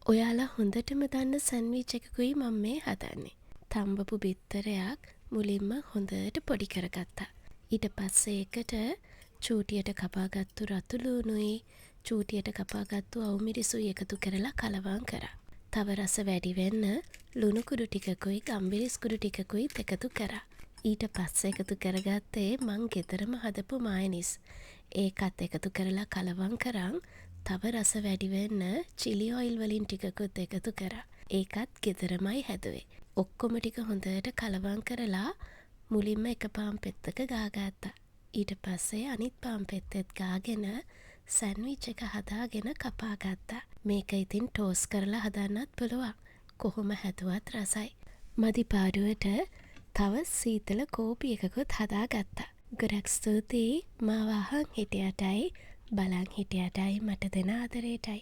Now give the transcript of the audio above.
ඔයාලා හොඳටම දන්න සැන්විච් එකකුයි මම මේ හදන්නේ. තම්බපු බිත්තරයක් මුලින්ම හොඳට පොඩි කරගත්තා. ඊට පස්සේ ඒකට චූටියට කපාගත්තු රතු ලූණුයි චූටියට කපාගත්තු අවුමිරිසුයි එකතු කරලා කලවම් කරා. තව රස වැඩි වෙන්න ලුණු කුඩු ටිකකුයි ගම්මිරිස් කුඩු ටිකකුයි එකතු කරා. ඊට පස්සේ එකතු කරගත්තේ මං ගෙදරම හදපු මයොනයිස්. ඒකත් එකතු කරලා කලවම් කරන් තව රස වැඩි වෙන්න චිලි ඔයිල් වලින් ටිකකුත් එකතු කරා. ඒකත් ගෙදරමයි හැදුවේ. ඔක්කොම ටික හොඳට කලවම් කරලා මුලින්ම එක පාන් පෙත්තක ගාගත්තා. ඊට පස්සේ අනිත් පාන් පෙත්තෙත් ගාගෙන සැන්විච් එක හදාගෙන කපා ගත්තා. මේක ඉතින් ටෝස් කරලා හදන්නත් පුළුවන්. කොහොම හැදුවත් රසයි. මදි පාඩුවට තව සීතල කෝපි එකකුත් හදාගත්තා. ගොඩක් ස්තුතියි මාව අහන් හිටියටයි බලන් හිටියටයි මට දෙන ආදරේටයි.